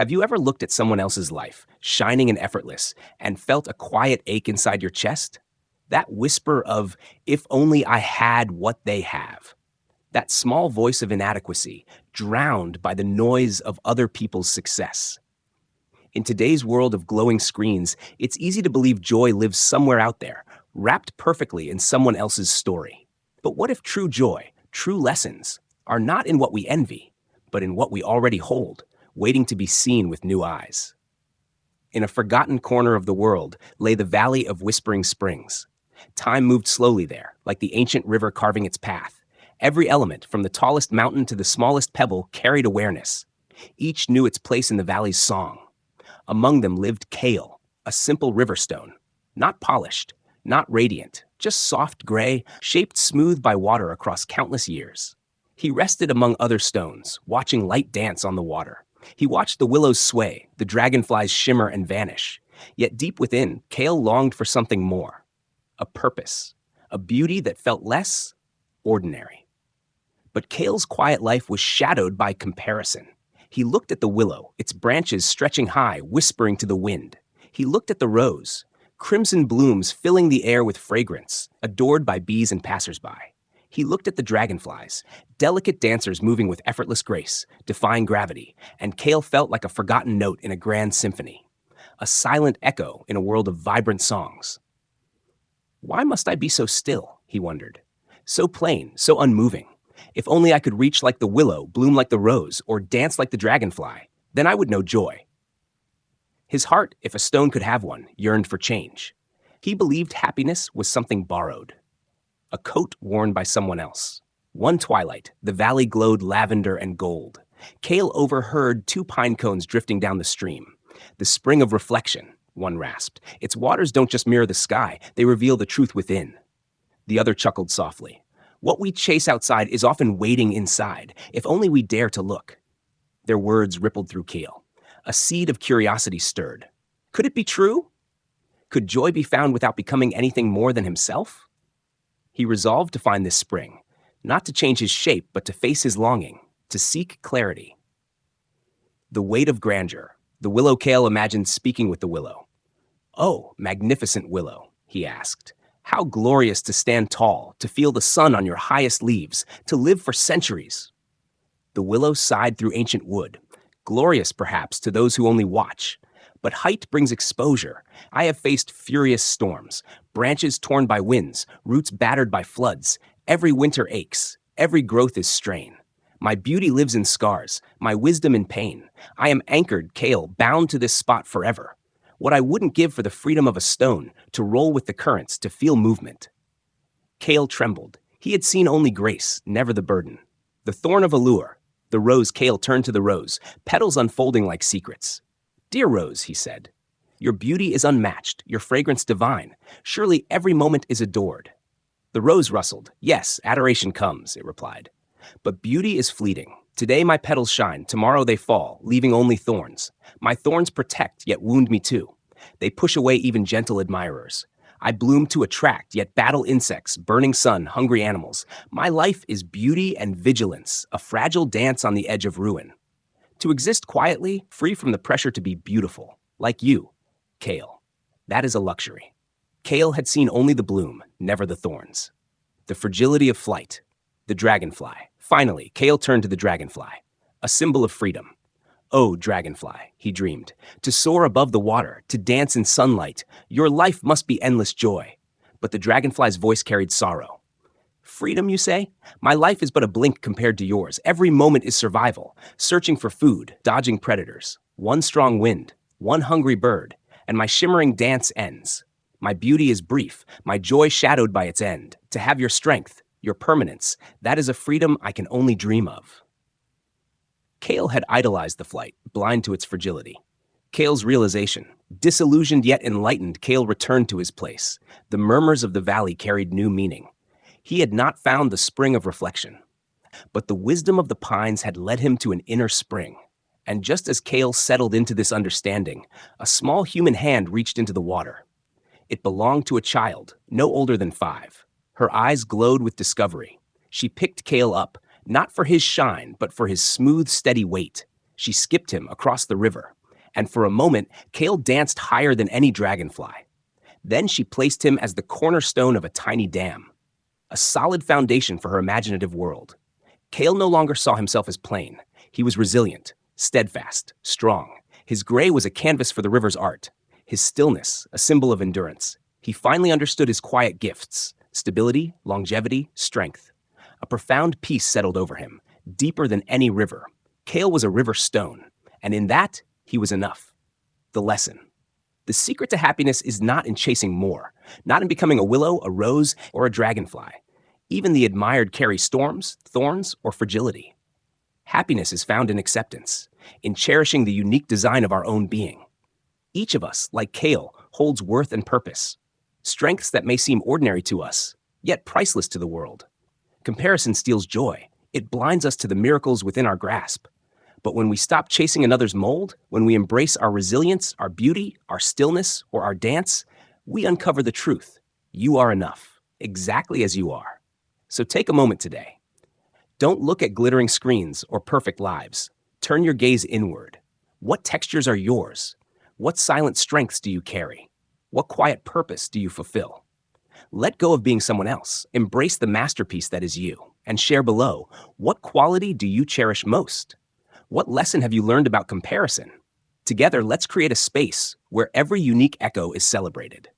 Have you ever looked at someone else's life, shining and effortless, and felt a quiet ache inside your chest? That whisper of, if only I had what they have. That small voice of inadequacy, drowned by the noise of other people's success. In today's world of glowing screens, it's easy to believe joy lives somewhere out there, wrapped perfectly in someone else's story. But what if true joy, true lessons, are not in what we envy, but in what we already hold, waiting to be seen with new eyes? In a forgotten corner of the world lay the Valley of Whispering Springs. Time moved slowly there, like the ancient river carving its path. Every element, from the tallest mountain to the smallest pebble, carried awareness. Each knew its place in the valley's song. Among them lived Kael, a simple riverstone, not polished, not radiant, just soft gray, shaped smooth by water across countless years. He rested among other stones, watching light dance on the water. He watched the willows sway, the dragonflies shimmer and vanish. Yet deep within, Kael longed for something more. A purpose, a beauty that felt less ordinary. But Kael's quiet life was shadowed by comparison. He looked at the willow, its branches stretching high, whispering to the wind. He looked at the rose, crimson blooms filling the air with fragrance, adored by bees and passersby. He looked at the dragonflies, delicate dancers moving with effortless grace, defying gravity, and Kael felt like a forgotten note in a grand symphony, a silent echo in a world of vibrant songs. Why must I be so still, he wondered, so plain, so unmoving? If only I could reach like the willow, bloom like the rose, or dance like the dragonfly, then I would know joy. His heart, if a stone could have one, yearned for change. He believed happiness was something borrowed, a coat worn by someone else. One twilight, the valley glowed lavender and gold. Kael overheard 2 pine cones drifting down the stream. The spring of reflection, one rasped. Its waters don't just mirror the sky, they reveal the truth within. The other chuckled softly. What we chase outside is often waiting inside, if only we dare to look. Their words rippled through Kael. A seed of curiosity stirred. Could it be true? Could joy be found without becoming anything more than himself? He resolved to find this spring, not to change his shape, but to face his longing, to seek clarity. The weight of grandeur. The willow Kael imagined speaking with the willow. "Oh, magnificent willow," he asked. "How glorious to stand tall, to feel the sun on your highest leaves, to live for centuries." The willow sighed through ancient wood. Glorious, perhaps, to those who only watch. But height brings exposure. I have faced furious storms, branches torn by winds, roots battered by floods. Every winter aches. Every growth is strain. My beauty lives in scars, my wisdom in pain. I am anchored, Kael, bound to this spot forever. What I wouldn't give for the freedom of a stone, to roll with the currents, to feel movement. Kael trembled. He had seen only grace, never the burden. The thorn of allure. The rose, Kael turned to the rose, petals unfolding like secrets. "Dear rose," he said, "your beauty is unmatched, your fragrance divine. Surely every moment is adored." The rose rustled. "Yes, adoration comes," it replied. "But beauty is fleeting. Today my petals shine, tomorrow they fall, leaving only thorns. My thorns protect, yet wound me too. They push away even gentle admirers. I bloom to attract, yet battle insects, burning sun, hungry animals. My life is beauty and vigilance, a fragile dance on the edge of ruin. To exist quietly, free from the pressure to be beautiful, like you, Kael. That is a luxury." Kael had seen only the bloom, never the thorns. The fragility of flight. The dragonfly. Finally, Kael turned to the dragonfly, a symbol of freedom. "Oh, dragonfly," he dreamed, "to soar above the water, to dance in sunlight, your life must be endless joy." But the dragonfly's voice carried sorrow. "Freedom, you say? My life is but a blink compared to yours. Every moment is survival, searching for food, dodging predators. One strong wind, one hungry bird, and my shimmering dance ends. My beauty is brief, my joy shadowed by its end. To have your strength, your permanence, that is a freedom I can only dream of." Kael had idolized the flight, blind to its fragility. Kael's realization. Disillusioned yet enlightened, Kael returned to his place. The murmurs of the valley carried new meaning. He had not found the spring of reflection. But the wisdom of the pines had led him to an inner spring. And just as Kael settled into this understanding, a small human hand reached into the water. It belonged to a child, no older than 5. Her eyes glowed with discovery. She picked Kael up, not for his shine, but for his smooth, steady weight. She skipped him across the river, and for a moment, Kael danced higher than any dragonfly. Then she placed him as the cornerstone of a tiny dam, a solid foundation for her imaginative world. Kael no longer saw himself as plain. He was resilient, steadfast, strong. His gray was a canvas for the river's art, his stillness a symbol of endurance. He finally understood his quiet gifts: stability, longevity, strength. A profound peace settled over him, deeper than any river. Kael was a river stone, and in that, he was enough. The lesson. The secret to happiness is not in chasing more, not in becoming a willow, a rose, or a dragonfly. Even the admired carry storms, thorns, or fragility. Happiness is found in acceptance, in cherishing the unique design of our own being. Each of us, like Kael, holds worth and purpose, strengths that may seem ordinary to us, yet priceless to the world. Comparison steals joy. It blinds us to the miracles within our grasp. But when we stop chasing another's mold, when we embrace our resilience, our beauty, our stillness, or our dance, we uncover the truth. You are enough, exactly as you are. So take a moment today. Don't look at glittering screens or perfect lives. Turn your gaze inward. What textures are yours? What silent strengths do you carry? What quiet purpose do you fulfill? Let go of being someone else. Embrace the masterpiece that is you. And share below, what quality do you cherish most? What lesson have you learned about comparison? Together, let's create a space where every unique echo is celebrated.